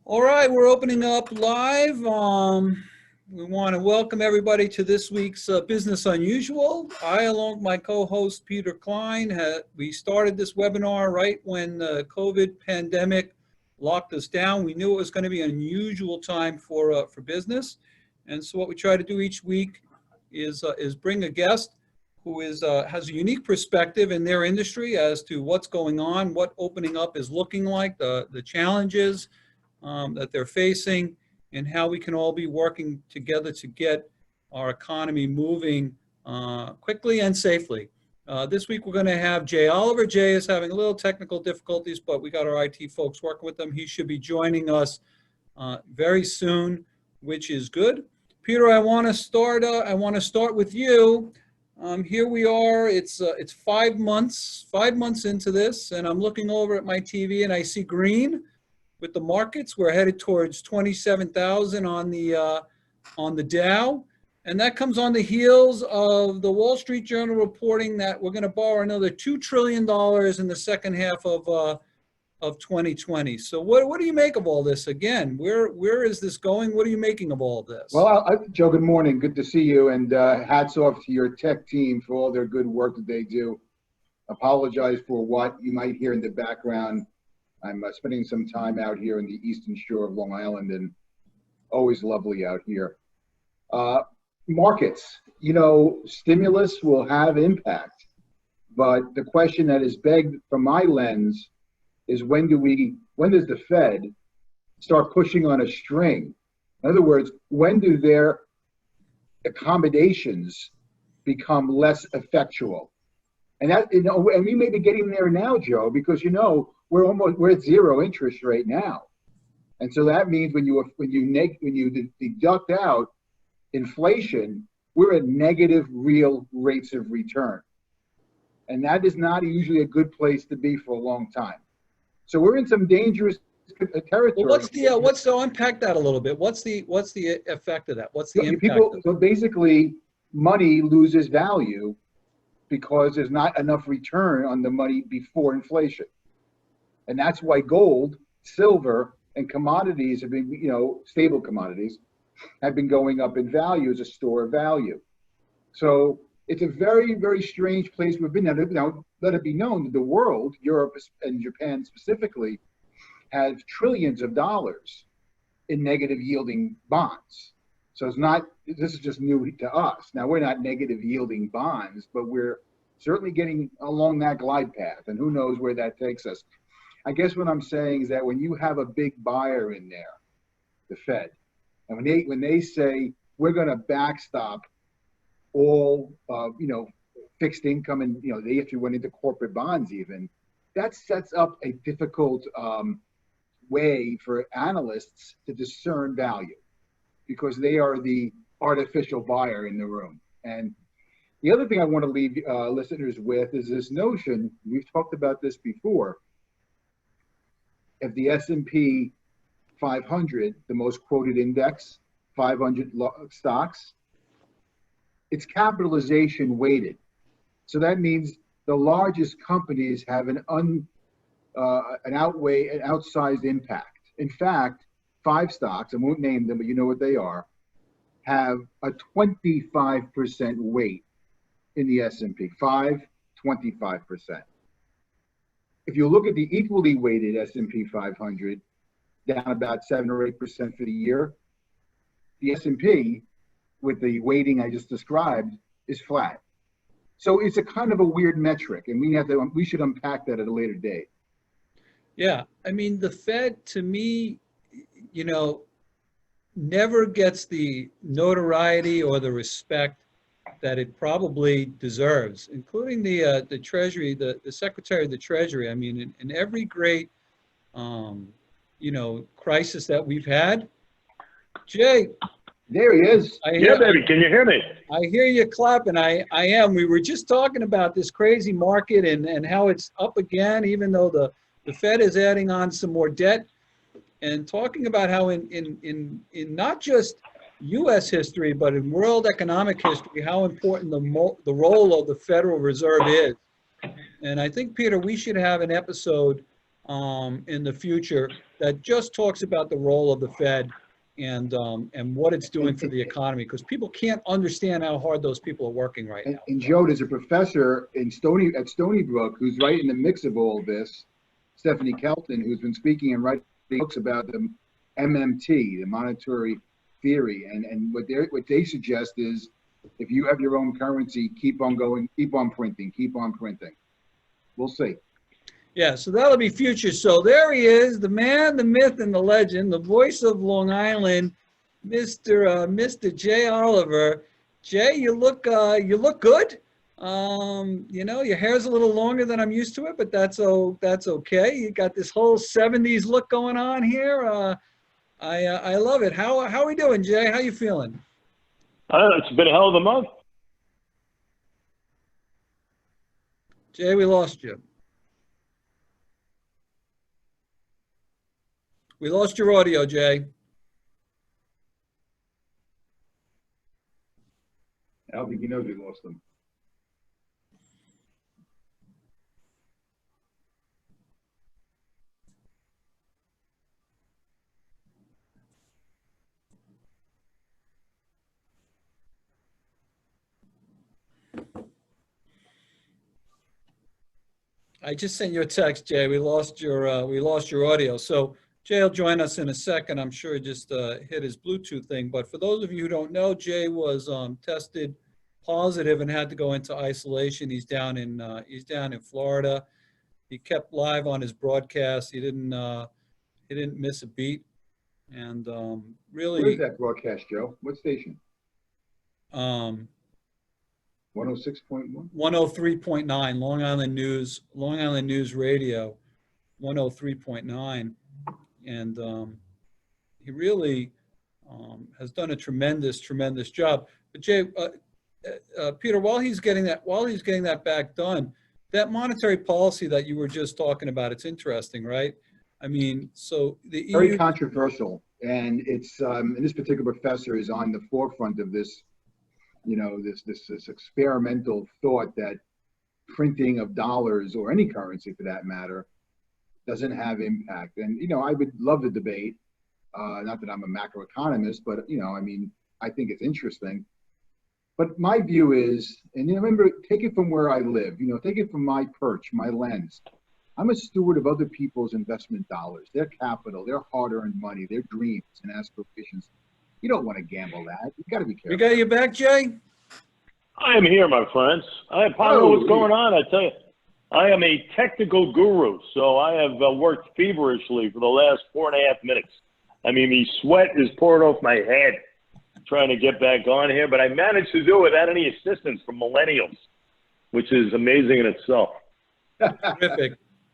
All right, we're opening up live. We want to welcome everybody to this week's Business Unusual. I, along with my co-host Peter Klein, we started this webinar right when the COVID pandemic locked us down. We knew it was going to be an unusual time for business, and so what we try to do each week is bring a guest who has a unique perspective in their industry as to what's going on, what opening up is looking like, the challenges that they're facing, and how we can all be working together to get our economy moving quickly and safely. This week we're going to have Jay Oliver. Jay is having a little technical difficulties, but we got our IT folks working with him. He should be joining us very soon, which is good. Peter, I want to start with you. Here we are. It's 5 months into this, and I'm looking over at my TV and I see green with the markets. We're headed towards 27,000 on the Dow, and that comes on the heels of the Wall Street Journal reporting that we're going to borrow another $2 trillion in the second half of 2020. So what do you make of all this? Again, where is this going? What are you making of all this? Well, Joe, good morning. Good to see you, and hats off to your tech team for all their good work that they do. Apologize for what you might hear in the background. I'm spending some time out here in the eastern shore of Long Island, and always lovely out here. Markets, stimulus will have impact, but the question that is begged from my lens is when does the Fed start pushing on a string? In other words, when do their accommodations become less effectual? And and we may be getting there now, Joe, because we're at zero interest right now, and so that means when you deduct out inflation, we're at negative real rates of return, and that is not usually a good place to be for a long time. So we're in some dangerous territory. Well, so unpack that a little bit. What's the effect of that? What's the impact? So basically, money loses value because there's not enough return on the money before inflation. And that's why gold, silver, and commodities have been, stable commodities, have been going up in value as a store of value. So it's a very, very strange place we've been. Now, let it be known that the world, Europe and Japan specifically, have trillions of dollars in negative yielding bonds. So this is just new to us. Now, we're not negative yielding bonds, but we're certainly getting along that glide path, and who knows where that takes us. I guess what I'm saying is that when you have a big buyer in there, the Fed, and when they say we're going to backstop all fixed income, and they actually went into corporate bonds even, that sets up a difficult way for analysts to discern value, because they are the artificial buyer in the room. And the other thing I want to leave listeners with is this notion, we've talked about this before, if the S&P 500, the most quoted index, 500 stocks, it's capitalization weighted. So that means the largest companies have an outsized impact. In fact, 5 stocks, I won't name them, but you know what they are, have a 25% weight in the S&P, 25%. If you look at the equally weighted S&P 500, down about 7 or 8% for the year, the S&P, with the weighting I just described, is flat. So it's a kind of a weird metric, and we should unpack that at a later date. Yeah, I mean, the Fed, to me, never gets the notoriety or the respect that it probably deserves, including the Treasury, the Secretary of the Treasury. I mean, in every great, crisis that we've had, Jay. There he is. Yeah, baby. Can you hear me? I hear you clapping. I am. We were just talking about this crazy market and how it's up again, even though the Fed is adding on some more debt, and talking about how in not just U.S. history, but in world economic history, how important the role of the Federal Reserve is. And I think, Peter, we should have an episode in the future that just talks about the role of the Fed and what it's doing for the economy, because people can't understand how hard those people are working right now. And Joe, there's a professor at Stony Brook who's right in the mix of all this, Stephanie Kelton, who's been speaking and writing books about the MMT, the monetary theory, and what they suggest is if you have your own currency, keep on going, keep on printing. We'll see. Yeah, so that'll be future. So there he is, the man, the myth, and the legend, the voice of Long Island, Mr. Jay Oliver. Jay, you look good. You know, your hair's a little longer than I'm used to it, but that's okay. You got this whole 70s look going on here. I love it. How are we doing, Jay? How you feeling? It's been a hell of a month. Jay, we lost you. We lost your audio, Jay. I don't think he knows we lost him. I just sent you a text, Jay. We lost your audio. So Jay will join us in a second. I'm sure he just hit his Bluetooth thing. But for those of you who don't know, Jay was tested positive and had to go into isolation. He's down in Florida. He kept live on his broadcast. He didn't miss a beat. And really, Where's that broadcast, Joe? What station? 106.1? 103.9, Long Island News Radio, 103.9. And he really has done a tremendous job. But Jay, Peter, while he's getting that back done, that monetary policy that you were just talking about, it's interesting, right? I mean, so the EU, very controversial, and it's and this particular professor is on the forefront of this. You know, this experimental thought that printing of dollars or any currency for that matter doesn't have impact. And, you know, I would love the debate. Not that I'm a macroeconomist, but, you know, I mean, I think it's interesting. But my view is, and you know, remember, take it from where I live, you know, take it from my perch, my lens. I'm a steward of other people's investment dollars, their capital, their hard-earned money, their dreams and aspirations. You don't want to gamble that. You got to be careful. we got you back, Jay? I am here, my friends. I don't know what's going on. I tell you, I am a technical guru, so I have worked feverishly for the last 4.5 minutes. I mean, the sweat is pouring off my head trying to get back on here, but I managed to do it without any assistance from millennials, which is amazing in itself.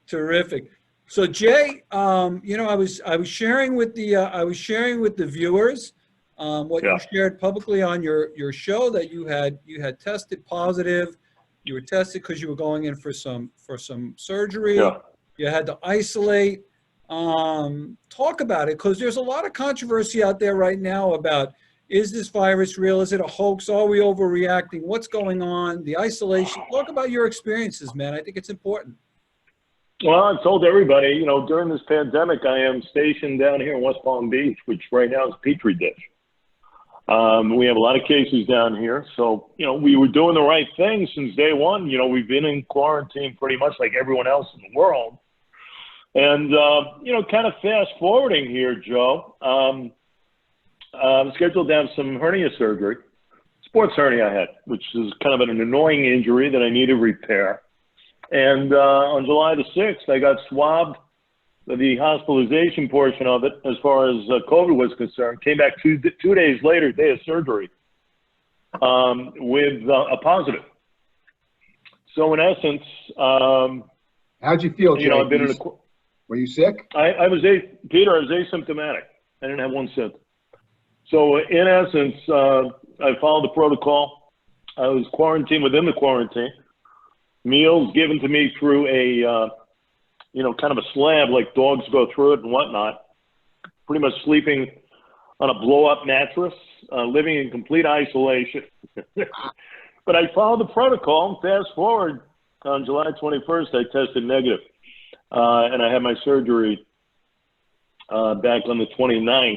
Terrific. So Jay, you know, I was sharing with the viewers what you shared publicly on your show, that you had tested positive. You were tested because you were going in for some surgery. Yeah. You had to isolate. Talk about it, because there's a lot of controversy out there right now about, is this virus real? Is it a hoax? Are we overreacting? What's going on? The isolation. Talk about your experiences, man. I think it's important. Well, I've told everybody, you know, during this pandemic, I am stationed down here in West Palm Beach, which right now is Petri dish. We have a lot of cases down here. So, you know, we were doing the right thing since day one. You know, we've been in quarantine pretty much like everyone else in the world. And, you know, kind of fast forwarding here, Joe, I'm scheduled to have some hernia surgery, sports hernia I had, which is kind of an annoying injury that I need to repair. And on July the 6th, I got swabbed. The hospitalization portion of it, as far as COVID was concerned, came back two days later, day of surgery, with a positive. So in essence, how'd you feel, Jay? You know, I've been in a, were you sick? Peter, I was asymptomatic. I didn't have one symptom. So in essence, I followed the protocol. I was quarantined within the quarantine. Meals given to me through a, you know, kind of a slab, like dogs go through it and whatnot. Pretty much sleeping on a blow-up mattress, living in complete isolation. But I followed the protocol. Fast forward, on July 21st, I tested negative. and I had my surgery back on the 29th,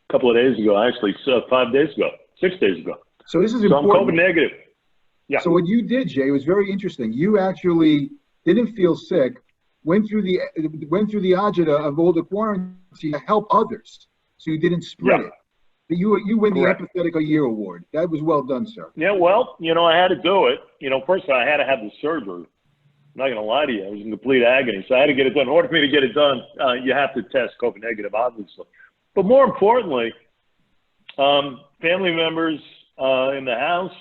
a couple of days ago, actually, 5 days ago, 6 days ago. So this is So I'm important. COVID negative. Yeah. So what you did, Jay, was very interesting. You actually didn't feel sick, went through the agita of all the quarantine to help others, so you didn't spread it. But you win Correct. the Empathetic a Year award. That was well done, sir. Yeah, well, I had to do it. First of all, I had to have the surgery. I'm not going to lie to you. I was in complete agony, so I had to get it done. In order for me to get it done, you have to test COVID negative, obviously. But more importantly, family members in the house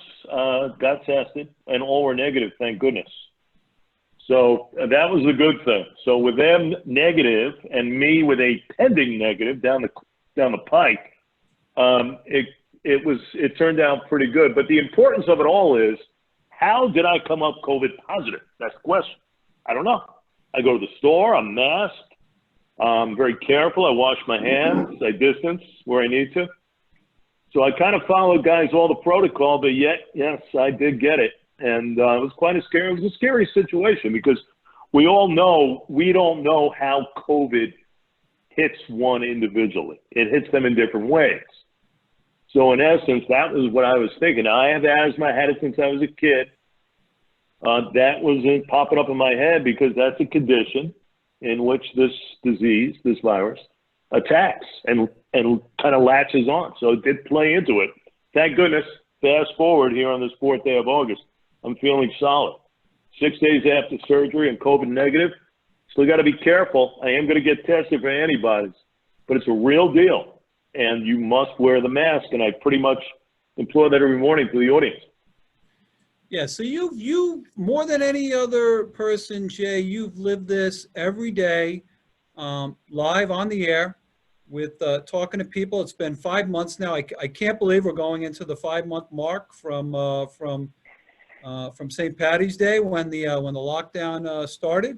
got tested, and all were negative, thank goodness. So that was a good thing. So with them negative and me with a pending negative down the pike, it turned out pretty good. But the importance of it all is, how did I come up COVID positive? That's the question. I don't know. I go to the store, I'm masked, I'm very careful, I wash my hands, I distance where I need to. So I kind of followed, guys, all the protocol, but yet, yes, I did get it. And it was quite a scary situation, because we all know, we don't know how COVID hits one individually. It hits them in different ways. So in essence, that was what I was thinking. I have asthma, I had it since I was a kid. That was popping up in my head, because that's a condition in which this disease, this virus, attacks and kind of latches on. So it did play into it. Thank goodness, fast forward here on this 4th day of August, I'm feeling solid. 6 days after surgery and COVID negative. Still got to be careful. I am going to get tested for antibodies, but it's a real deal. And you must wear the mask. And I pretty much implore that every morning to the audience. Yeah, so you more than any other person, Jay, you've lived this every day, live on the air with talking to people. It's been 5 months now. I can't believe we're going into the 5-month mark from St. Patty's Day when the lockdown started,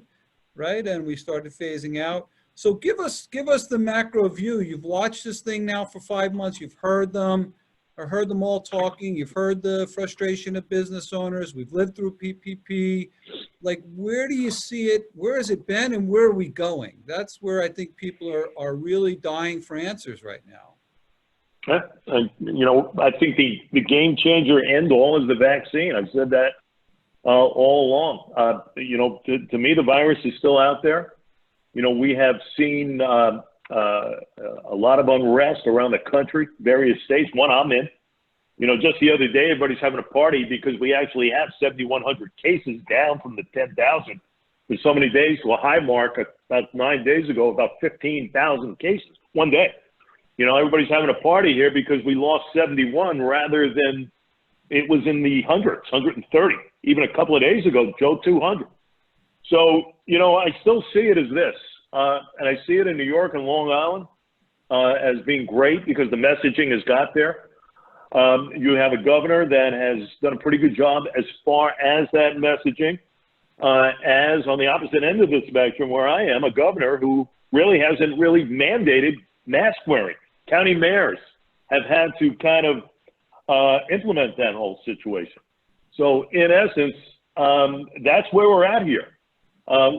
right? And we started phasing out. So give us the macro view. You've watched this thing now for 5 months. You've heard them. I heard them all talking. You've heard the frustration of business owners. We've lived through PPP. Like, where do you see it? Where has it been, and where are we going? That's where I think people are really dying for answers right now. I think the game changer end all is the vaccine. I've said that all along. To me, the virus is still out there. We have seen a lot of unrest around the country, various states. One I'm in. Just the other day, everybody's having a party because we actually have 7,100 cases, down from the 10,000 for so many days to a high mark about 9 days ago, about 15,000 cases one day. Everybody's having a party here because we lost 71 rather than it was in the hundreds, 130. Even a couple of days ago, Joe, 200. So, I still see it as this. And I see it in New York and Long Island as being great because the messaging has got there. You have a governor that has done a pretty good job as far as that messaging. As on the opposite end of the spectrum where I am, a governor who really hasn't really mandated mask wearing. County mayors have had to kind of implement that whole situation. So in essence, that's where we're at here.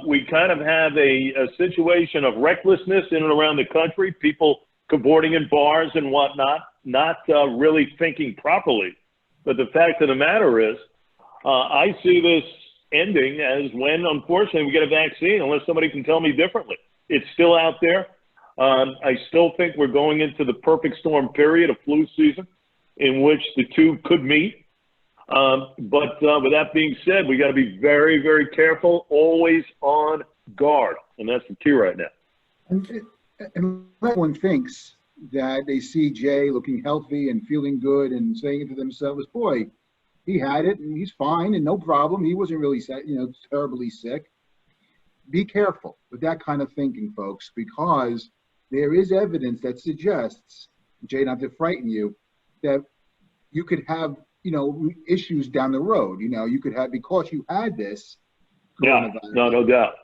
We kind of have a situation of recklessness in and around the country, people cavorting in bars and whatnot, not really thinking properly. But the fact of the matter is, I see this ending as when, unfortunately, we get a vaccine, unless somebody can tell me differently. It's still out there. I still think we're going into the perfect storm period of flu season in which the two could meet. But with that being said, we got to be very, very careful, always on guard. And that's the key right now. And everyone thinks that they see Jay looking healthy and feeling good and saying to themselves, boy, he had it and he's fine and no problem. He wasn't really, terribly sick. Be careful with that kind of thinking, folks, because there is evidence that suggests, Jay, not to frighten you, that you could have, issues down the road. You could have, because you had this. Yeah, no doubt.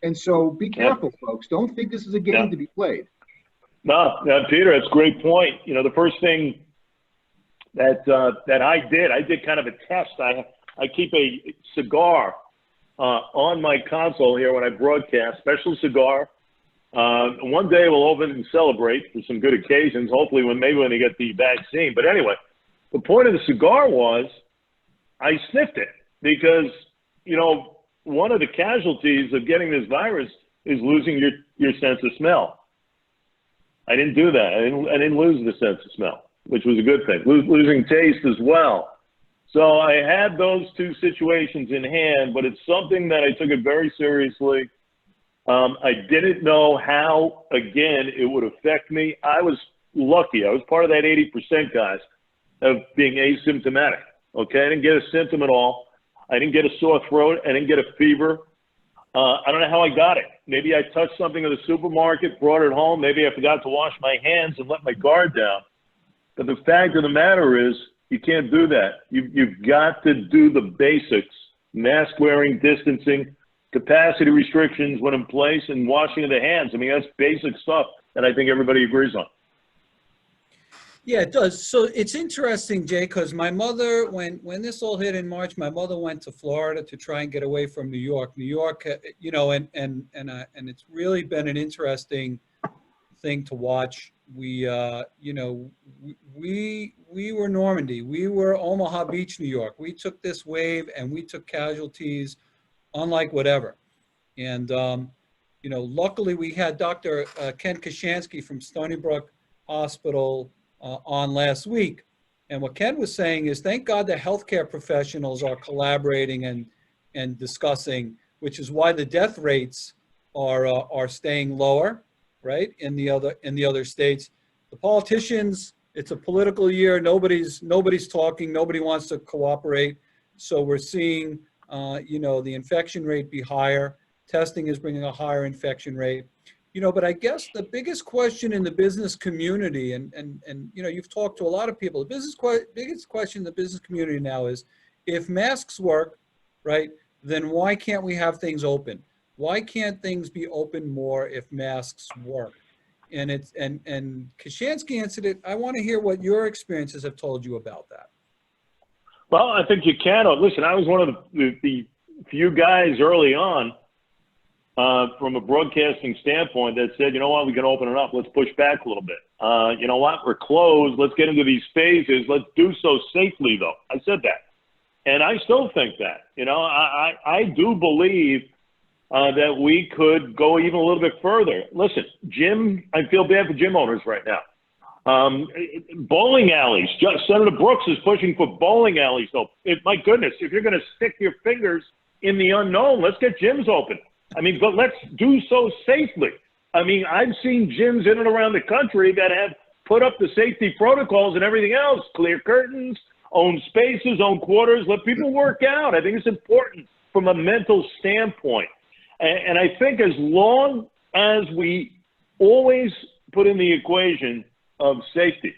And so be careful, folks. Don't think this is a game to be played. No, Peter, that's a great point. The first thing that I did kind of a test. I keep a cigar on my console here when I broadcast, special cigar. One day we'll open and celebrate for some good occasions, hopefully maybe when they get the vaccine. But anyway, the point of the cigar was I sniffed it because, you know, one of the casualties of getting this virus is losing your sense of smell. I didn't do that. I didn't lose the sense of smell, which was a good thing. Losing taste as well. So I had those two situations in hand, but it's something that I took it very seriously. I didn't know how, again, it would affect me. I was lucky. I was part of that 80% guys of being asymptomatic. Okay, I didn't get a symptom at all. I didn't get a sore throat. I didn't get a fever. I don't know how I got it. Maybe I touched something in the supermarket, brought it home. Maybe I forgot to wash my hands and let my guard down. But the fact of the matter is, you can't do that. You've got to do the basics: mask wearing, distancing, capacity restrictions when in place, and washing of the hands. I mean, that's basic stuff that I think everybody agrees on. Yeah, it does. So it's interesting, Jay, because my mother, when this all hit in March, my mother went to Florida to try and get away from New York. New York, you know, and it's really been an interesting thing to watch. We, you know, we were Normandy. We were Omaha Beach, New York. We took this wave and we took casualties unlike whatever. And, you know, luckily we had Dr. Ken Kashansky from Stony Brook Hospital on last week. And what Ken was saying is, thank God the healthcare professionals are collaborating and discussing, which is why the death rates are staying lower, right? In the other states. The politicians, it's a political year. Nobody's talking. Nobody wants to cooperate. So we're seeing, you know, the infection rate be higher. Testing is bringing a higher infection rate. You know, but I guess the biggest question in the business community, and you know, you've talked to a lot of people, the biggest question in the business community now is, if masks work, right, then why can't we have things open? Why can't things be open more if masks work? And Kashansky answered it. I want to hear what your experiences have told you about that. Well, I think you can. Listen, I was one of the few guys early on from a broadcasting standpoint that said, you know what, we can open it up. Let's push back a little bit. You know what, we're closed. Let's get into these phases. Let's do so safely, though. I said that. And I still think that. You know, I do believe that we could go even a little bit further. Listen, I feel bad for gym owners right now. Bowling alleys. Senator Brooks is pushing for bowling alleys. So, my goodness, if you're going to stick your fingers in the unknown, let's get gyms open. I mean, but let's do so safely. I mean, I've seen gyms in and around the country that have put up the safety protocols and everything else, clear curtains, own spaces, own quarters, let people work out. I think it's important from a mental standpoint. And I think as long as we always put in the equation of safety,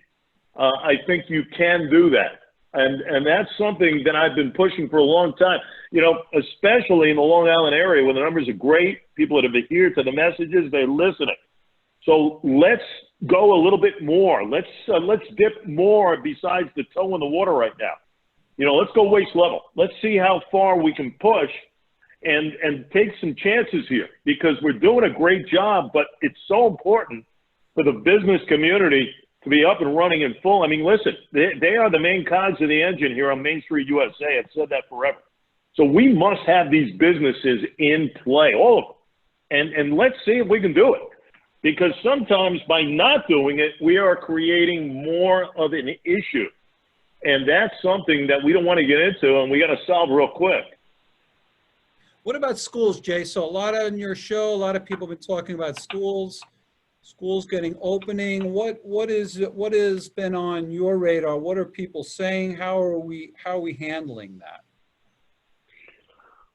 I think you can do that. And that's something that I've been pushing for a long time, you know, especially in the Long Island area where the numbers are great. People that have adhered to the messages, they're listening. So let's go a little bit more. Let's dip more besides the toe in the water right now. You know, let's go waist level. Let's see how far we can push and take some chances here, because we're doing a great job, but it's so important for the business community to be up and running in full. I mean, listen, they are the main cogs of the engine here on Main Street USA. I've said that forever. So we must have these businesses in play, all of them. And let's see if we can do it. Because sometimes by not doing it, we are creating more of an issue. And that's something that we don't want to get into, and we got to solve real quick. What about schools, Jay? So a lot on your show, a lot of people have been talking about schools getting opening. What has been on your radar? What are people saying? How are we handling that?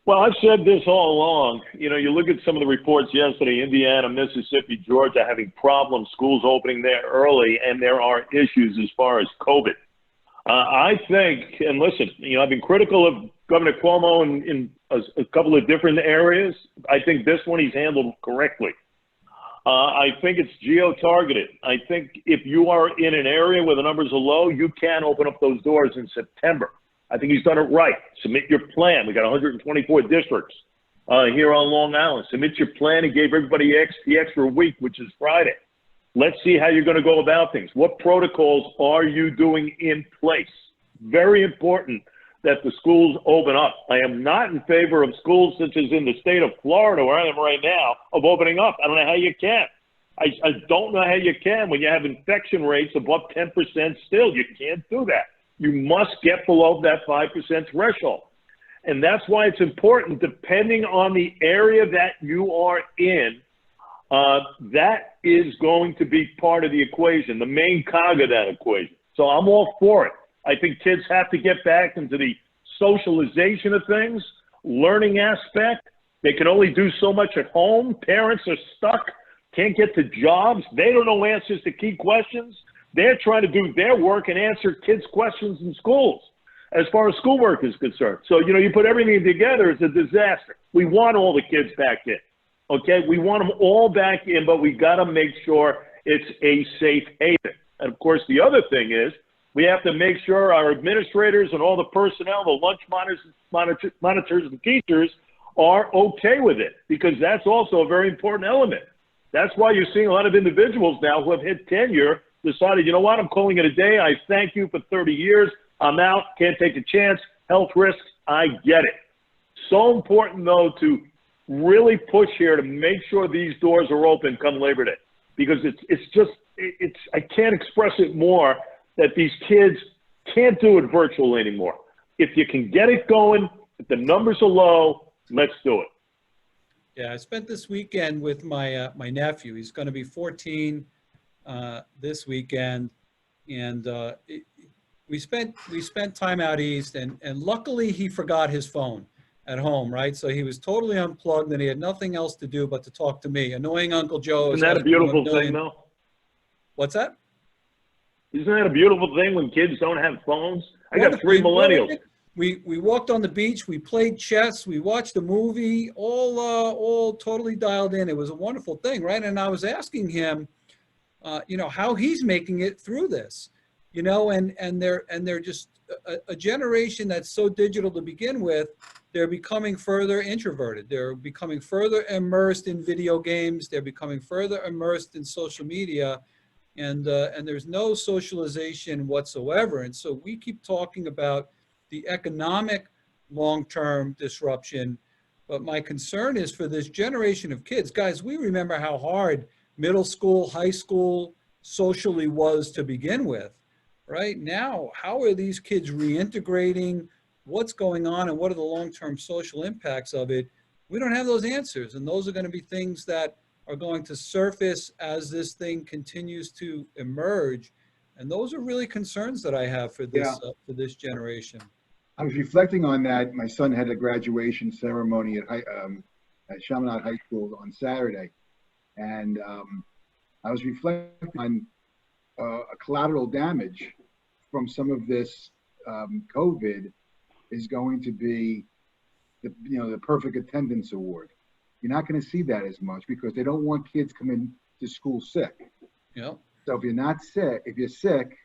Well, I've said this all along. You know, you look at some of the reports yesterday, Indiana, Mississippi, Georgia having problems, schools opening there early, and there are issues as far as COVID. I think, and listen, you know, I've been critical of Governor Cuomo in a couple of different areas. I think this one he's handled correctly. I think it's geo-targeted. I think if you are in an area where the numbers are low, you can open up those doors in September. I think he's done it right. Submit your plan. We got 124 districts. here on Long Island. Submit your plan and gave everybody the extra week, which is Friday. Let's see how you're going to go about things. What protocols are you doing in place? Very important that the schools open up. I am not in favor of schools such as in the state of Florida, where I am right now, of opening up. I don't know how you can. I don't know how you can when you have infection rates above 10% still. You can't do that. You must get below that 5% threshold. And that's why it's important, depending on the area that you are in, that is going to be part of the equation, the main cog of that equation. So I'm all for it. I think kids have to get back into the socialization of things, learning aspect. They can only do so much at home. Parents are stuck, can't get to jobs. They don't know answers to key questions. They're trying to do their work and answer kids' questions in schools as far as schoolwork is concerned. So, you put everything together, it's a disaster. We want all the kids back in, okay? We want them all back in, but we got to make sure it's a safe haven. And, of course, the other thing is we have to make sure our administrators and all the personnel, the lunch monitors and teachers are okay with it, because that's also a very important element. That's why you're seeing a lot of individuals now who have hit tenure decided, you know what, I'm calling it a day. I thank you for 30 years. I'm out, can't take a chance, health risks, I get it. So important, though, to really push here to make sure these doors are open come Labor Day, because I can't express it more that these kids can't do it virtual anymore. If you can get it going, if the numbers are low, let's do it. Yeah, I spent this weekend with my nephew. He's going to be 14 this weekend, and we spent time out east, and luckily he forgot his phone at home, right? So he was totally unplugged, and he had nothing else to do but to talk to me. Annoying Uncle Joe. Isn't that a beautiful thing, though? What's that? Isn't that a beautiful thing when kids don't have phones? I got 3 millennials. We walked on the beach, we played chess, we watched a movie, all totally dialed in. It was a wonderful thing, right? And I was asking him, how he's making it through this, and they're just a generation that's so digital to begin with. They're becoming further introverted. They're becoming further immersed in video games. They're becoming further immersed in social media, and there's no socialization whatsoever. And so we keep talking about the economic long-term disruption, but my concern is for this generation of kids. Guys, we remember how hard middle school, high school socially was to begin with. Right now, how are these kids reintegrating? What's going on, and what are the long-term social impacts of it? We don't have those answers, and those are going to be things that are going to surface as this thing continues to emerge. And those are really concerns that I have for this generation. I was reflecting on that. My son had a graduation ceremony at Chaminade High School on Saturday, and I was reflecting on a collateral damage from some of this COVID is going to be the perfect attendance award. You're not going to see that as much because they don't want kids coming to school sick. Yeah. So if you're not sick, if you're sick,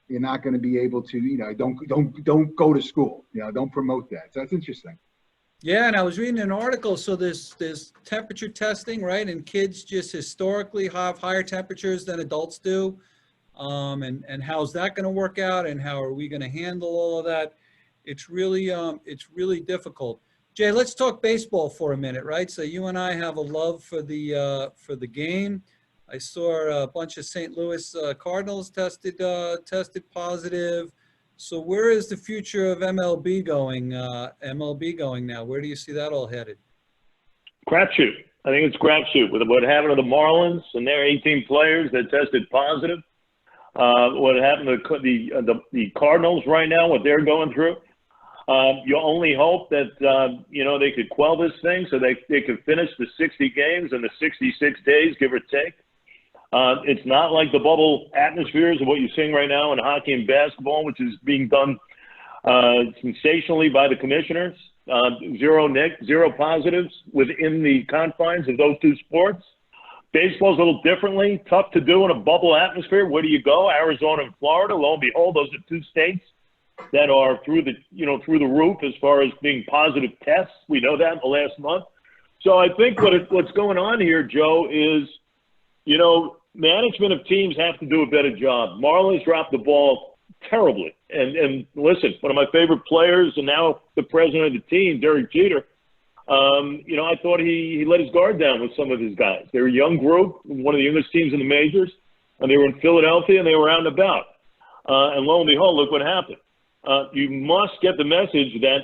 you're not going to be able to, don't go to school. Don't promote that. So that's interesting. Yeah, and I was reading an article. So there's temperature testing, right? And kids just historically have higher temperatures than adults do. And how's that going to work out? And how are we going to handle all of that? It's really difficult. Jay, let's talk baseball for a minute, right? So you and I have a love for the game. I saw a bunch of St. Louis Cardinals tested positive. So where is the future of MLB going? Now? Where do you see that all headed? Crapshoot. I think it's crapshoot with what happened to the Marlins and their 18 players that tested positive. What happened to the Cardinals right now? What they're going through. You only hope that they could quell this thing so they could finish the 60 games in the 66 days, give or take. It's not like the bubble atmospheres of what you're seeing right now in hockey and basketball, which is being done sensationally by the commissioners. Zero positives within the confines of those two sports. Baseball's a little differently, tough to do in a bubble atmosphere. Where do you go? Arizona and Florida. Lo and behold, those are two states that are through the, through the roof as far as being positive tests. We know that in the last month. So I think what's going on here, Joe, is, management of teams have to do a better job. Marlins dropped the ball terribly. And listen, one of my favorite players and now the president of the team, Derek Jeter, I thought he let his guard down with some of his guys. They're a young group, one of the youngest teams in the majors, and they were in Philadelphia and they were out and about. And lo and behold, look what happened. You must get the message that,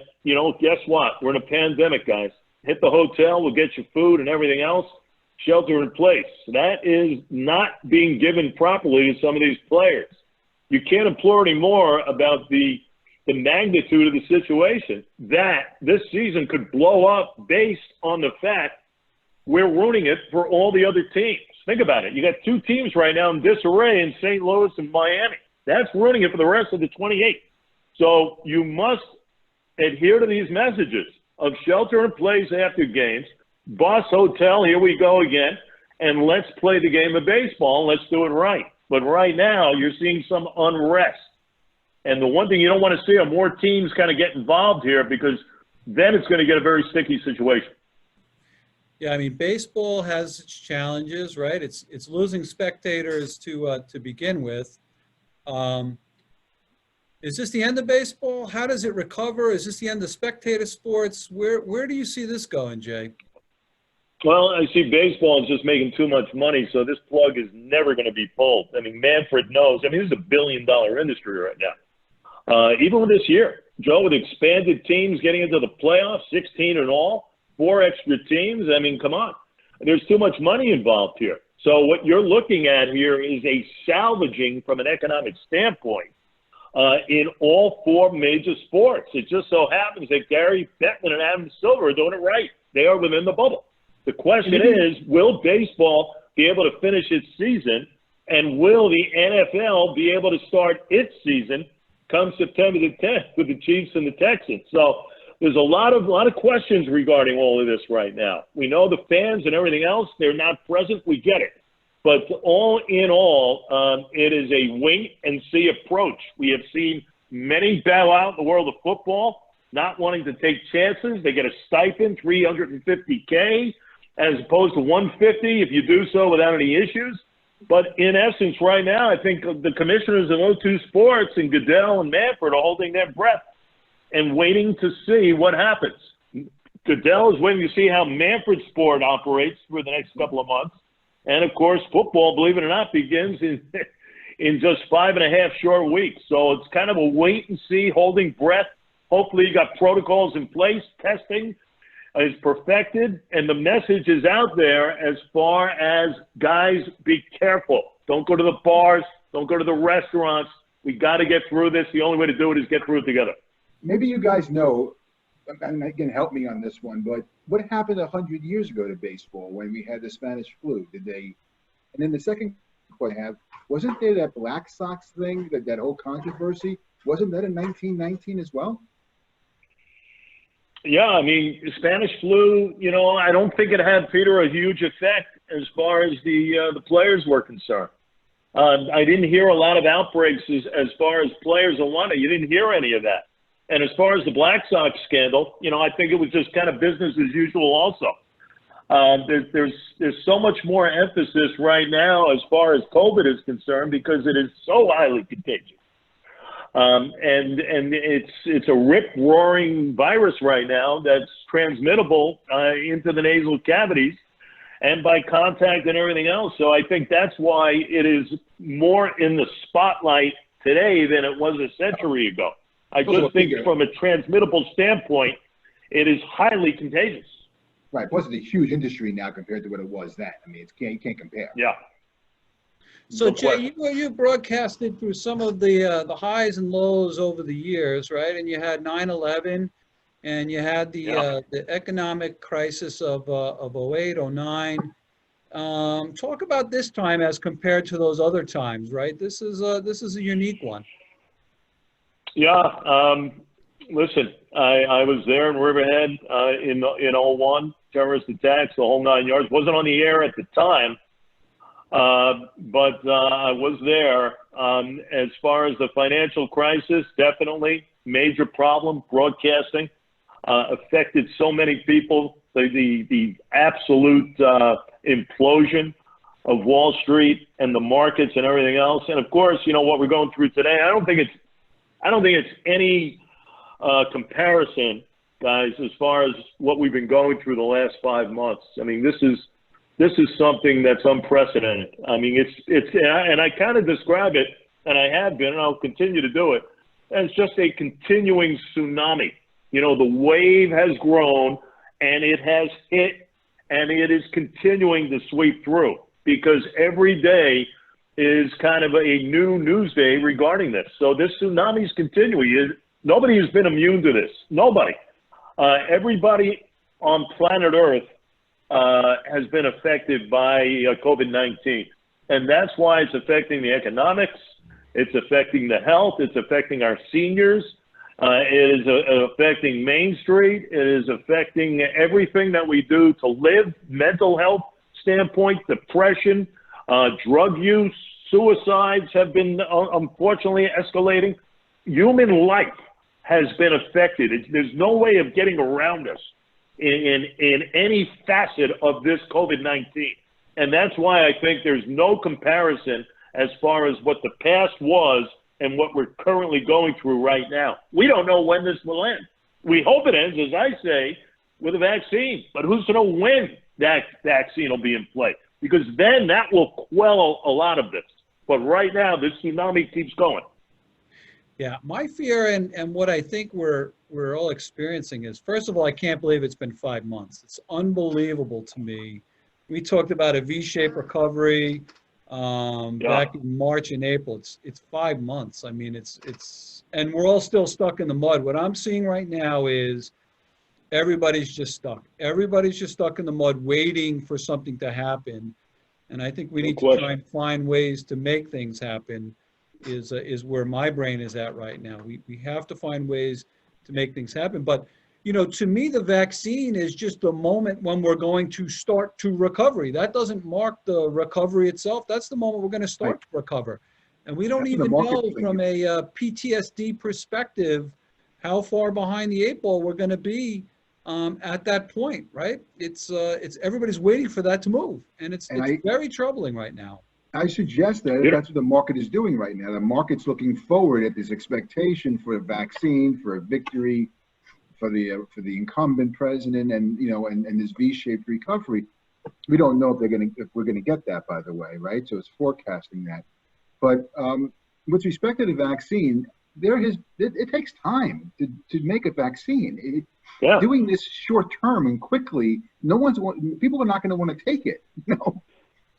guess what? We're in a pandemic, guys. Hit the hotel, we'll get you food and everything else. Shelter in place. That is not being given properly to some of these players. You can't implore anymore about the magnitude of the situation that this season could blow up based on the fact we're ruining it for all the other teams. Think about it. You got two teams right now in disarray in St. Louis and Miami. That's ruining it for the rest of the 28. So you must adhere to these messages of shelter in place after games. Boss Hotel, here we go again, and let's play the game of baseball. Let's do it right. But right now, you're seeing some unrest. And the one thing you don't want to see are more teams kind of get involved here, because then it's going to get a very sticky situation. Yeah, I mean, baseball has its challenges, right? It's losing spectators to begin with. Is this the end of baseball? How does it recover? Is this the end of spectator sports? Where do you see this going, Jay? Well, I see baseball is just making too much money, so this plug is never going to be pulled. I mean, Manfred knows. I mean, this is $1 billion industry right now. Even with this year, Joe, with expanded teams getting into the playoffs, 16 in all, 4 extra teams. I mean, come on. There's too much money involved here. So what you're looking at here is a salvaging from an economic standpoint in all 4 major sports. It just so happens that Gary Bettman and Adam Silver are doing it right. They are within the bubble. The question is, will baseball be able to finish its season, and will the NFL be able to start its season come September the 10th with the Chiefs and the Texans? So there's a lot of questions regarding all of this right now. We know the fans and everything else, they're not present. We get it. But all in all, it is a wait-and-see approach. We have seen many bow out in the world of football, not wanting to take chances. They get a stipend, $350K, as opposed to $150 if you do so without any issues. But in essence, right now, I think the commissioners of O2 Sports and Goodell and Manfred are holding their breath and waiting to see what happens. Goodell is waiting to see how Manfred Sport operates for the next couple of months. And, of course, football, believe it or not, begins in just 5.5 short weeks. So it's kind of a wait and see, holding breath. Hopefully you got protocols in place, testing is perfected, and the message is out there as far as, guys, be careful. Don't go to the bars. Don't go to the restaurants. We got to get through this. The only way to do it is get through it together. Maybe you guys know, and again, help me on this one, but what happened 100 years ago to baseball when we had the Spanish flu? And then the second question I have, wasn't there that Black Sox thing, that whole controversy? Wasn't that in 1919 as well? Yeah, I mean, Spanish flu, I don't think it had, Peter, a huge effect as far as the players were concerned. I didn't hear a lot of outbreaks as far as players are wanted. You didn't hear any of that. And as far as the Black Sox scandal, I think it was just kind of business as usual also. There's so much more emphasis right now as far as COVID is concerned because it is so highly contagious. And it's a rip-roaring virus right now that's transmittable into the nasal cavities and by contact and everything else. So I think that's why it is more in the spotlight today than it was a century ago. I just think from a transmittable standpoint, it is highly contagious. Right. Plus, it's a huge industry now compared to what it was then. I mean, you can't compare. Yeah. So, Jay, you broadcasted through some of the highs and lows over the years, right? And you had 9/11, and you had the economic crisis of 08, 09. Talk about this time as compared to those other times, right? This is a unique one. Yeah. Listen, I was there in Riverhead in 01, terrorist attacks, the whole 9 yards. Wasn't on the air at the time. but I was there. As far as the financial crisis, definitely major problem. Broadcasting affected so many people. The absolute implosion of Wall Street and the markets and everything else. And of course, you know what we're going through today. I don't think it's any comparison, guys, as far as what we've been going through the last 5 months. I mean, this is something that's unprecedented. I mean, and I kind of describe it, and I have been, and I'll continue to do it, as just a continuing tsunami. You know, the wave has grown, and it has hit, and it is continuing to sweep through, because every day is kind of a new news day regarding this. So this tsunami is continuing. Nobody has been immune to this. Nobody. Everybody on planet Earth has been affected by COVID-19. And that's why it's affecting the economics. It's affecting the health. It's affecting our seniors. It is affecting Main Street. It is affecting everything that we do to live, mental health standpoint, depression, drug use, suicides have been unfortunately escalating. Human life has been affected. There's no way of getting around us in any facet of this COVID-19. And that's why I think there's no comparison as far as what the past was and what we're currently going through right now. We don't know when this will end. We hope it ends, as I say, with a vaccine. But who's to know when that vaccine will be in play? Because then that will quell a lot of this. But right now, this tsunami keeps going. Yeah, my fear and what I think we're all experiencing is, first of all, I can't believe it's been 5 months. It's unbelievable to me. We talked about a V-shaped recovery back in March and April. It's 5 months. I mean, and we're all still stuck in the mud. What I'm seeing right now is everybody's just stuck. Everybody's just stuck in the mud waiting for something to happen. And I think we need to try and find ways to make things happen is where my brain is at right now. We have to find ways to make things happen. But, you know, to me, the vaccine is just the moment when we're going to start to recovery. That doesn't mark the recovery itself. That's the moment we're going to start to recover. And we don't even know from a PTSD perspective how far behind the 8 ball we're going to be at that point, right? It's everybody's waiting for that to move. And it's very troubling right now. I suggest that that's what the market is doing right now. The market's looking forward at this expectation for a vaccine, for a victory, for the incumbent president, and and this V-shaped recovery. We don't know if we're gonna get that, by the way, right? So it's forecasting that. But with respect to the vaccine, it takes time to make a vaccine. Doing this short term and quickly, people are not going to want to take it.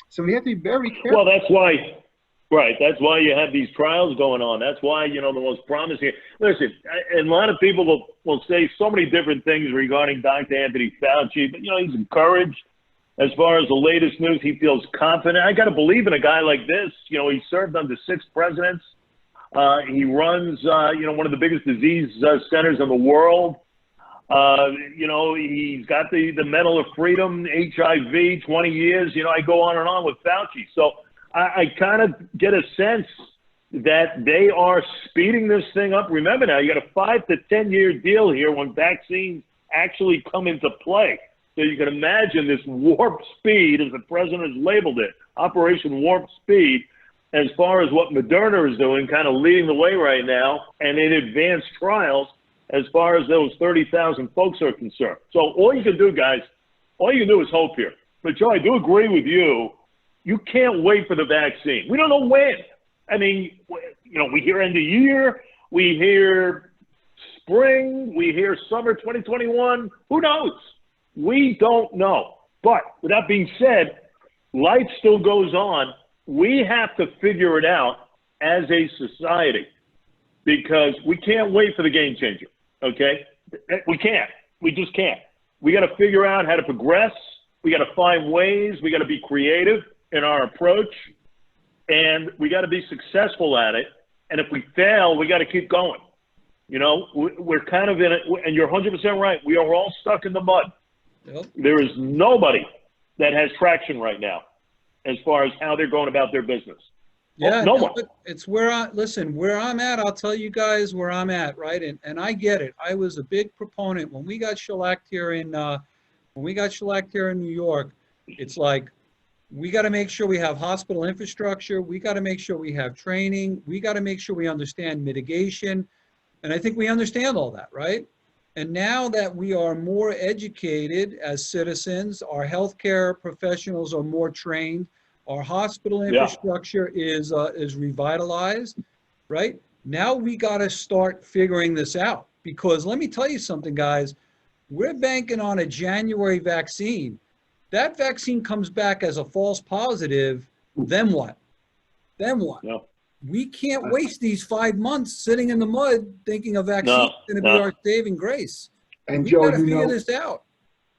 So we have to be very careful. Well, that's why, right? That's why you have these trials going on. That's why, the most promising. Listen, and a lot of people will say so many different things regarding Dr. Anthony Fauci, but, he's encouraged. As far as the latest news, he feels confident. I got to believe in a guy like this. He served under 6 presidents. He runs, one of the biggest disease centers in the world. He's got the Medal of Freedom, HIV, 20 years. I go on and on with Fauci. So I kind of get a sense that they are speeding this thing up. Remember now, you got a 5 to 10 year deal here when vaccines actually come into play. So you can imagine this warp speed, as the president has labeled it, Operation Warp Speed, as far as what Moderna is doing, kind of leading the way right now, and in advanced trials as far as those 30,000 folks are concerned. So all you can do, guys, all you can do is hope here. But, Joe, I do agree with you. You can't wait for the vaccine. We don't know when. I mean, we hear end of year, we hear spring, we hear summer 2021. Who knows? We don't know. But with that being said, life still goes on. We have to figure it out as a society because we can't wait for the game changer, okay? We can't. We just can't. We got to figure out how to progress. We got to find ways. We got to be creative in our approach, and we got to be successful at it. And if we fail, we got to keep going. We're kind of in it, and you're 100% right. We are all stuck in the mud. Yep. There is nobody that has traction right now. as far as how they're going about their business. Yeah, no one. it's where where I'm at, I'll tell you guys where I'm at, right? And I get it. I was a big proponent when we got shellacked here in New York. It's like, we got to make sure we have hospital infrastructure. We got to make sure we have training. We got to make sure we understand mitigation. And I think we understand all that, right? And now that we are more educated as citizens, our healthcare professionals are more trained, our hospital infrastructure is revitalized, right? Now we got to start figuring this out, because let me tell you something, guys. We're banking on a January vaccine. That vaccine comes back as a false positive. Then what? Then what? Yeah. We can't waste these 5 months sitting in the mud thinking a vaccine is going to be our saving grace. And we Joe, got to figure this out.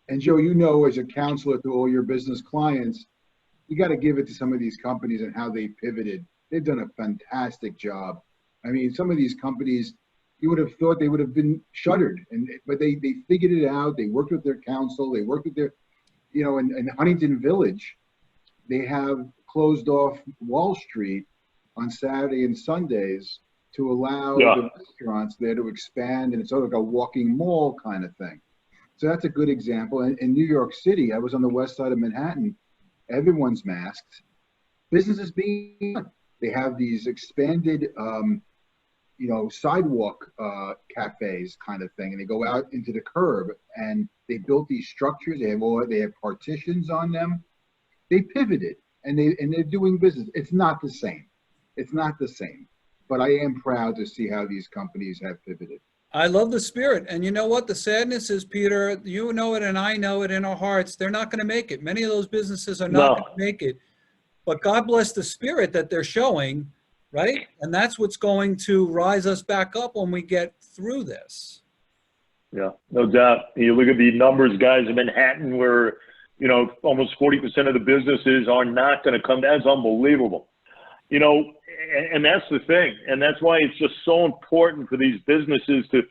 And Joe, you know, as a counselor to all your business clients, you got to give it to some of these companies and how they pivoted. They've done a fantastic job. I mean, some of these companies, you would have thought they would have been shuttered, but they figured it out. They worked with their counsel. They worked with their, you know, in Huntington Village, they have closed off Wall Street on Saturday and Sundays to allow the restaurants there to expand, and it's sort of like a walking mall kind of thing. So that's a good example. In New York City, I was on the west side of Manhattan. Everyone's masked. Business is being done. They have these expanded, you know, sidewalk cafes kind of thing, and they go out into the curb, and they built these structures. They have partitions on them. They pivoted, and they're doing business. It's not the same. It's not the same. But I am proud to see how these companies have pivoted. I love the spirit. And you know what? The sadness is, Peter, you know it and I know it in our hearts. They're not going to make it. Many of those businesses are not going to make it. But God bless the spirit that they're showing, right? And that's what's going to rise us back up when we get through this. Yeah, no doubt. You look at the numbers, guys, in Manhattan, where, you know, almost 40% of the businesses are not going to come. That's unbelievable. You know, and that's the thing. And that's why it's just so important for these businesses to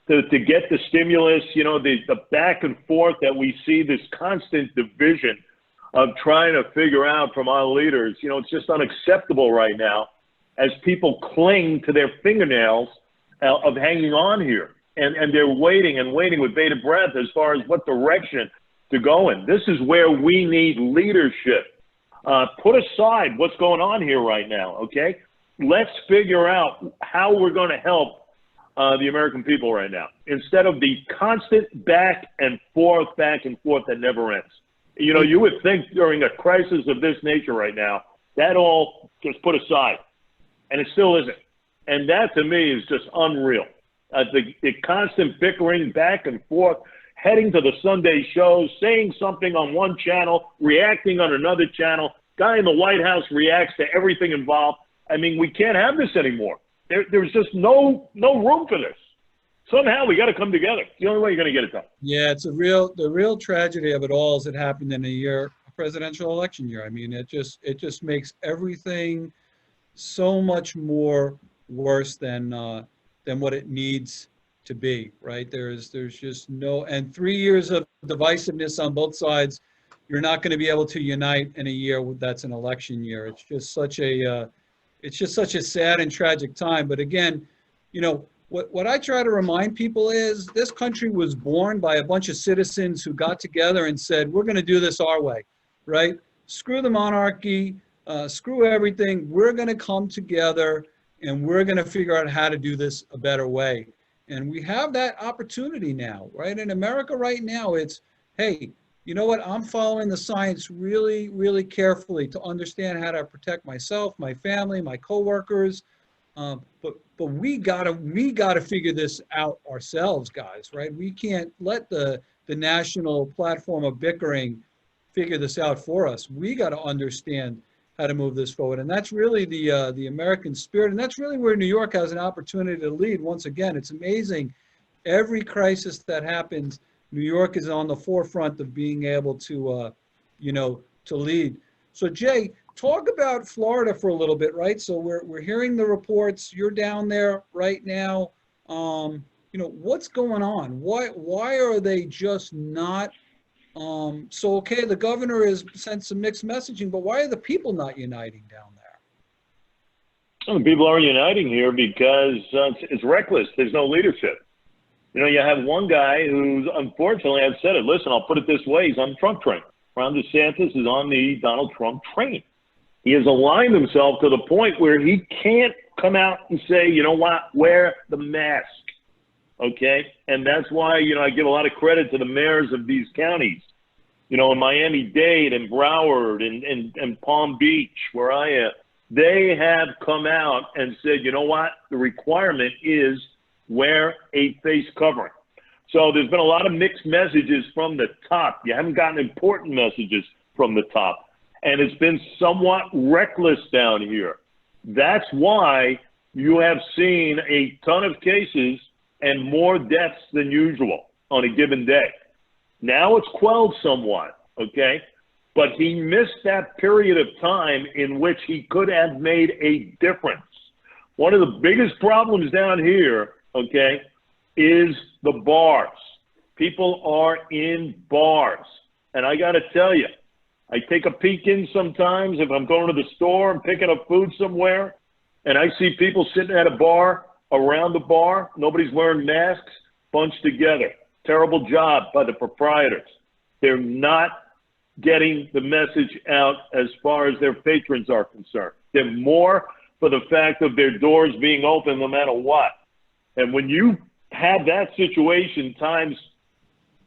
get the stimulus, you know, the back and forth that we see, this constant division of trying to figure out from our leaders. You know, it's just unacceptable right now as people cling to their fingernails of hanging on here. And they're waiting and waiting with bated breath as far as what direction to go in. This is where we need leadership. Put aside what's going on here right now, okay? Let's figure out how we're going to help the American people right now, instead of the constant back and forth that never ends. You know, you would think during a crisis of this nature right now, that all gets put aside, and it still isn't. And that, to me, is just unreal. The constant bickering back and forth, heading to the Sunday shows, saying something on one channel, reacting on another channel. Guy in the White House reacts to everything involved. I mean, we can't have this anymore. There's just no room for this. Somehow we got to come together. It's the only way you're going to get it done. Yeah, it's the real tragedy of it all is it happened in a presidential election year. I mean, it just makes everything so much more worse than what it needs to be, right? There's just no, and 3 years of divisiveness on both sides, you're not going to be able to unite in a year that's an election year. It's just such a sad and tragic time. But again, you know, what I try to remind people is this country was born by a bunch of citizens who got together and said, we're going to do this our way, right? Screw the monarchy, screw everything. We're going to come together and we're going to figure out how to do this a better way. And we have that opportunity now, right? In America right now, it's, hey, you know what? I'm following the science really, really carefully to understand how to protect myself, my family, my coworkers. But we gotta figure this out ourselves, guys, right? We can't let the national platform of bickering figure this out for us. We got to understand how to move this forward. And that's really the American spirit. And that's really where New York has an opportunity to lead. Once again, it's amazing. Every crisis that happens, New York is on the forefront of being able to, to lead. So Jay, talk about Florida for a little bit, right? So we're hearing the reports. You're down there right now. What's going on? Why are they just not So, okay, the governor has sent some mixed messaging, but why are the people not uniting down there? Well, people are uniting here because it's reckless. There's no leadership. You know, you have one guy who's, unfortunately, I've said it. Listen, I'll put it this way. He's on the Trump train. Ron DeSantis is on the Donald Trump train. He has aligned himself to the point where he can't come out and say, you know what, wear the mask. Okay? And that's why, you know, I give a lot of credit to the mayors of these counties. You know, in Miami-Dade and Broward and Palm Beach, where I am, they have come out and said, you know what, the requirement is wear a face covering. So there's been a lot of mixed messages from the top. You haven't gotten important messages from the top. And it's been somewhat reckless down here. That's why you have seen a ton of cases and more deaths than usual on a given day. Now it's quelled somewhat, okay? But he missed that period of time in which he could have made a difference. One of the biggest problems down here, okay, is the bars. People are in bars. And I got to tell you, I take a peek in sometimes if I'm going to the store and picking up food somewhere, and I see people sitting at a bar, around the bar, nobody's wearing masks, bunched together. Terrible job by the proprietors. They're not getting the message out as far as their patrons are concerned. They're more for the fact of their doors being open no matter what. And when you have that situation times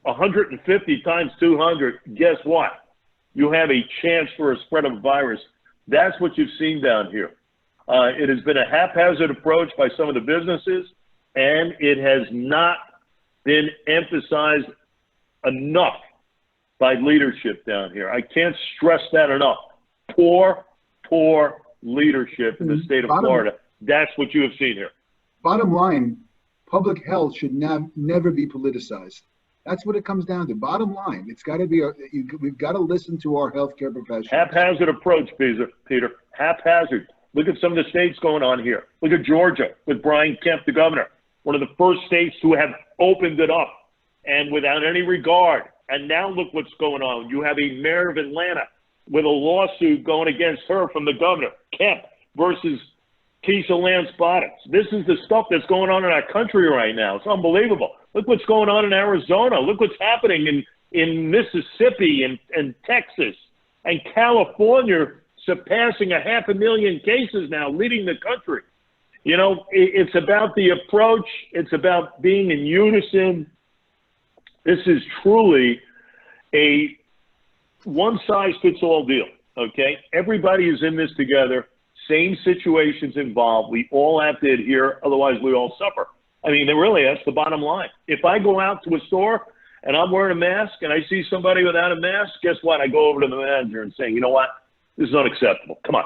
150 times 200, guess what? You have a chance for a spread of a virus. That's what you've seen down here. It has been a haphazard approach by some of the businesses, and it has not been emphasized enough by leadership down here. I can't stress that enough. Poor leadership in the state of Florida. That's what you have seen here. Bottom line, public health should never be politicized. That's what it comes down to. Bottom line, it's got to be. We've got to listen to our healthcare professionals. Haphazard approach, Peter. Haphazard. Look at some of the states going on here. Look at Georgia with Brian Kemp, the governor, one of the first states to have opened it up, and without any regard. And now look what's going on. You have a mayor of Atlanta with a lawsuit going against her from the governor, Kemp, versus Keisha Lance Bottoms. This is the stuff that's going on in our country right now. It's unbelievable. Look what's going on in Arizona. Look what's happening in Mississippi and Texas and California, surpassing 500,000 cases now, leading the country. You know, it's about the approach. It's about being in unison. This is truly a one-size-fits-all deal, okay? Everybody is in this together. Same situations involved. We all have to adhere, otherwise we all suffer. I mean, really, that's the bottom line. If I go out to a store and I'm wearing a mask and I see somebody without a mask, guess what? I go over to the manager and say, you know what? This is unacceptable. Come on.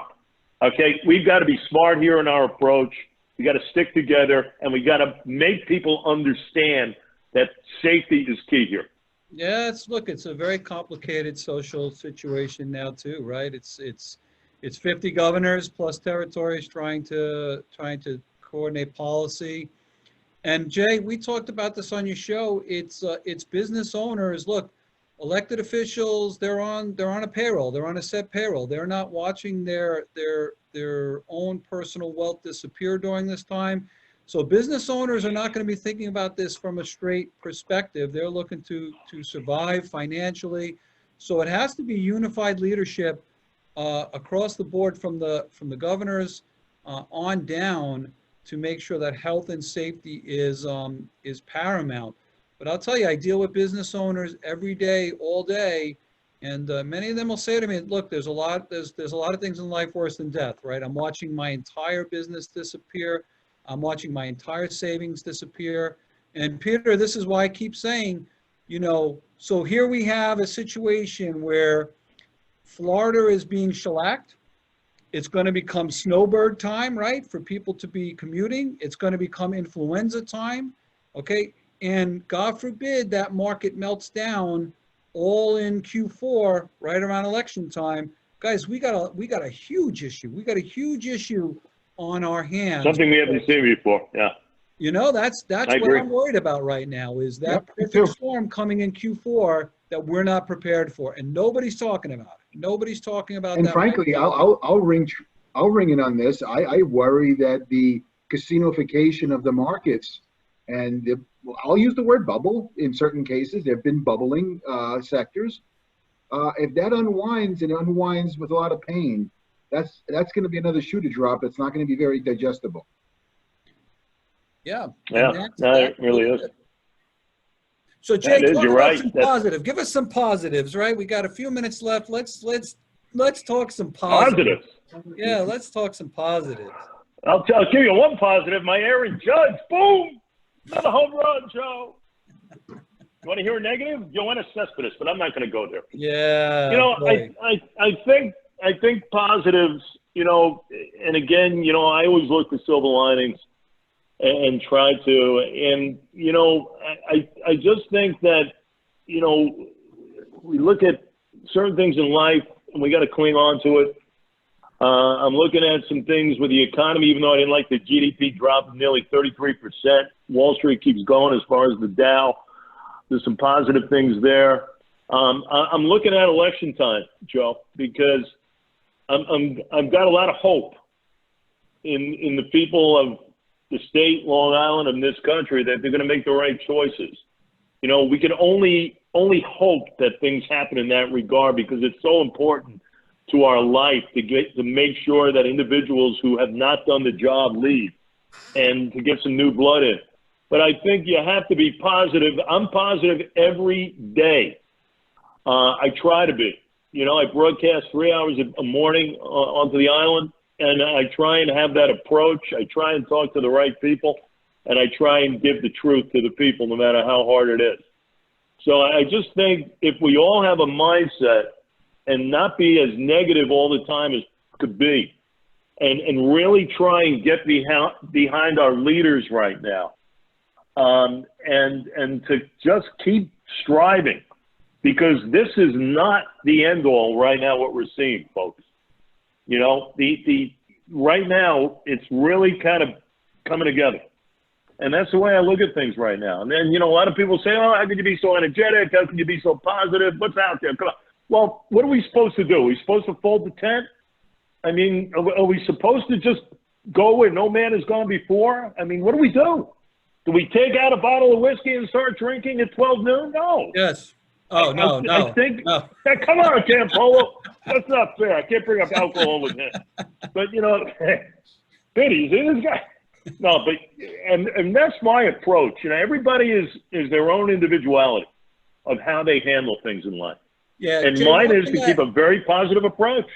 Okay? We've got to be smart here in our approach. We got to stick together, and we got to make people understand that safety is key here. Yeah, it's a very complicated social situation now too, right? It's 50 governors plus territories trying to coordinate policy. And Jay, we talked about this on your show. It's business owners. Look, elected officials, they're on a payroll. They're on a set payroll. They're not watching their own personal wealth disappear during this time. So business owners are not going to be thinking about this from a straight perspective. They're looking to survive financially. So it has to be unified leadership across the board from the governors on down to make sure that health and safety is paramount. But I'll tell you, I deal with business owners every day, all day, and many of them will say to me, "Look, there's a lot of things in life worse than death, right? I'm watching my entire business disappear. I'm watching my entire savings disappear." And Peter, this is why I keep saying, you know, so here we have a situation where Florida is being shellacked. It's going to become snowbird time, right, for people to be commuting. It's going to become influenza time, okay? And God forbid that market melts down all in Q4, right around election time. Guys, we got a huge issue. We got a huge issue on our hands. Something we haven't seen before, yeah. You know, that's what I'm worried about right now is that perfect storm coming in Q4 that we're not prepared for, and nobody's talking about it. Nobody's talking about And that. frankly, I'll ring in on this. I worry that the casinofication of the markets, and I'll use the word bubble in certain cases. There've been bubbling sectors. If that unwinds and unwinds with a lot of pain, that's going to be another shoe to drop. It's not going to be very digestible. Yeah. Yeah, it really is. So Jay, talk you're about right. some positive. Give us some positives, right? We got a few minutes left. Let's talk some positives. Yeah, let's talk some positives. I'll give you one positive. My Aaron Judge, boom, another home run, Joe. You want to hear a negative? Yoenis Cespedes, but I'm not going to go there. Yeah. You know, I think positives. You know, and again, you know, I always look for silver linings and try to. And you know, I just think that, you know, we look at certain things in life and we got to cling on to it. I'm looking at some things with the economy, even though I didn't like the GDP drop of nearly 33%. Wall Street keeps going as far as the Dow. There's some positive things there. I'm looking at election time, Joe, because I've got a lot of hope in the people of the state, Long Island, and this country that they're going to make the right choices. You know, we can only hope that things happen in that regard, because it's so important to our life to make sure that individuals who have not done the job leave and to get some new blood in. But I think you have to be positive. I'm positive every day. I try to be. You know, I broadcast 3 hours a morning onto the island, and I try and have that approach. I try and talk to the right people, and I try and give the truth to the people no matter how hard it is. So I just think if we all have a mindset and not be as negative all the time as could be, and really try and get behind our leaders right now, and to just keep striving, because this is not the end all right now, what we're seeing, folks. You know, the right now, it's really kind of coming together. And that's the way I look at things right now. And then, you know, a lot of people say, oh, how can you be so energetic? How can you be so positive? What's out there? Come on. Well, what are we supposed to do? Are we supposed to fold the tent? I mean, are we supposed to just go where no man has gone before? I mean, what do we do? Do we take out a bottle of whiskey and start drinking at 12 noon? No. Yes. Oh, no. I think, come on, Campolo. That's not fair. I can't bring up alcohol with him. But, you know, Biddy, this guy. No, but, and that's my approach. You know, everybody is their own individuality of how they handle things in life. Yeah. And Jay, mine is to keep a very positive approach.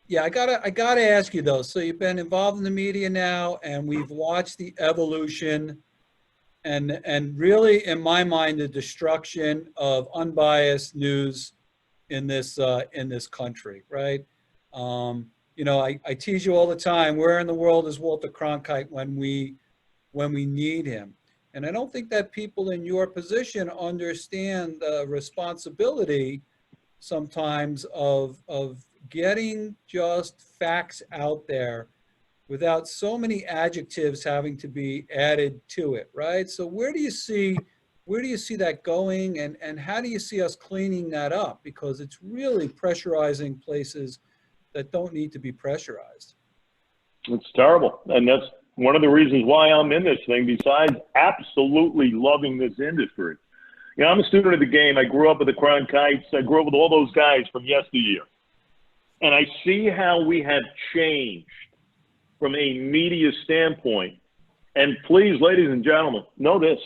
Yeah, I gotta ask you though. So you've been involved in the media now, and we've watched the evolution and really, in my mind, the destruction of unbiased news in this country, right? You know, I tease you all the time. Where in the world is Walter Cronkite when we need him? And I don't think that people in your position understand the responsibility sometimes of getting just facts out there without so many adjectives having to be added to it, right? So where do you see that going, and how do you see us cleaning that up? Because it's really pressurizing places that don't need to be pressurized. It's terrible. And that's one of the reasons why I'm in this thing, besides absolutely loving this industry. You know, I'm a student of the game. I grew up with the Cronkites. I grew up with all those guys from yesteryear. And I see how we have changed from a media standpoint. And please, ladies and gentlemen, know this.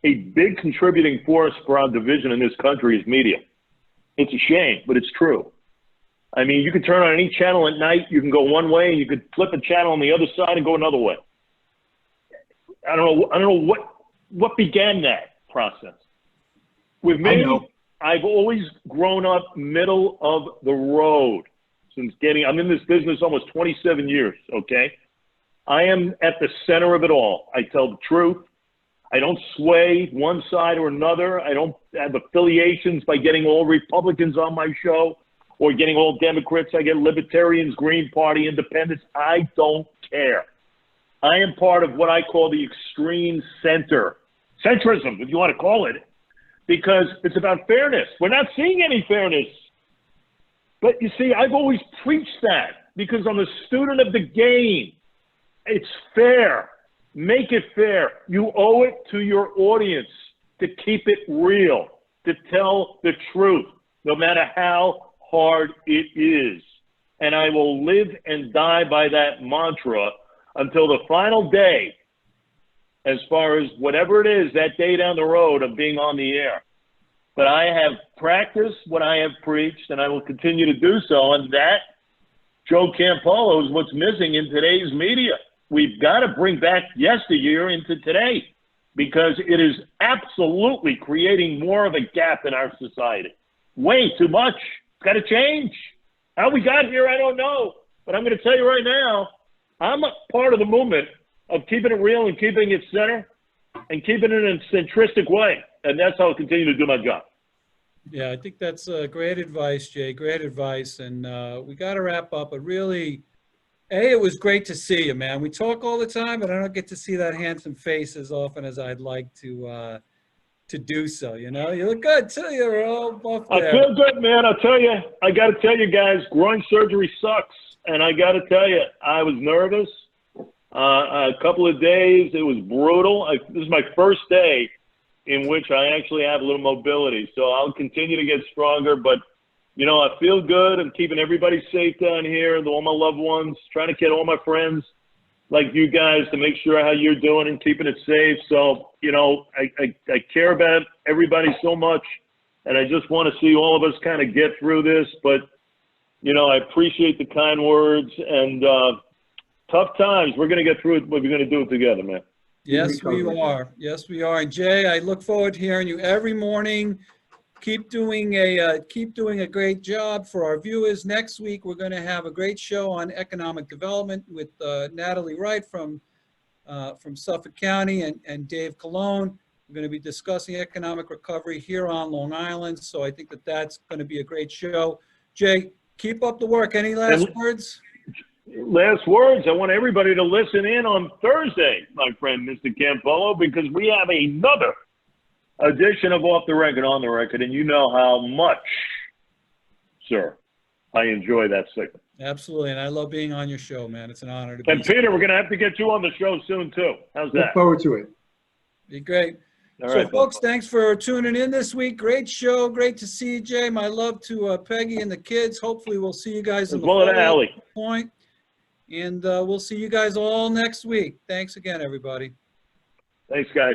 A big contributing force for our division in this country is media. It's a shame, but it's true. I mean, you can turn on any channel at night. You can go one way, and you could flip a channel on the other side and go another way. I don't know what began that process. With me, I've always grown up middle of the road. I'm in this business almost 27 years, okay? I am at the center of it all. I tell the truth. I don't sway one side or another. I don't have affiliations by getting all Republicans on my show or getting all Democrats. I get Libertarians, Green Party, Independents. I don't care. I am part of what I call the extreme centrism, if you want to call it. because it's about fairness. We're not seeing any fairness. But you see, I've always preached that because I'm a student of the game. It's fair. Make it fair. You owe it to your audience to keep it real, to tell the truth, no matter how hard it is. And I will live and die by that mantra until the final day, as far as whatever it is, that day down the road of being on the air. But I have practiced what I have preached, and I will continue to do so. And that, Joe Campolo, is what's missing in today's media. We've got to bring back yesteryear into today, because it is absolutely creating more of a gap in our society. Way too much. It's got to change. How we got here, I don't know. But I'm going to tell you right now, I'm a part of the movement of keeping it real and keeping it center and keeping it in a centristic way. And that's how I'll continue to do my job. Yeah, I think that's great advice, Jay. Great advice. And we got to wrap up. But really, it was great to see you, man. We talk all the time, but I don't get to see that handsome face as often as I'd like to do so. You know, you look good too. You're all buff there. I feel good, man. I'll tell you. I got to tell you guys, groin surgery sucks, and I got to tell you, I was nervous. A couple of days, it was brutal. This is my first day in which I actually have a little mobility, so I'll continue to get stronger. But you know, I feel good. I'm keeping everybody safe down here, and all my loved ones, trying to get all my friends like you guys to make sure how you're doing and keeping it safe. So, you know, I care about everybody so much, and I just want to see all of us kind of get through this. But, you know, I appreciate the kind words, and tough times. We're going to get through it, but we're going to do it together, man. Yes, we are. Yes, we are. And Jay, I look forward to hearing you every morning. Keep doing a great job for our viewers. Next week, we're going to have a great show on economic development with Natalie Wright from Suffolk County and Dave Colon. We're going to be discussing economic recovery here on Long Island. So I think that that's going to be a great show. Jay, keep up the work. Any last words? Last words. I want everybody to listen in on Thursday, my friend, Mr. Campolo, because we have another edition of Off the Record, On the Record, and you know how much, sir, I enjoy that segment. Absolutely, and I love being on your show, man. It's an honor to be. And Peter, we're going to have to get you on the show soon, too. How's that? Look forward to it. Be great. All So, right, folks, thanks for tuning in this week. Great show. Great to see you, Jay. My love to Peggy and the kids. Hopefully, we'll see you guys in the Alley point. And we'll see you guys all next week. Thanks again, everybody. Thanks, guys.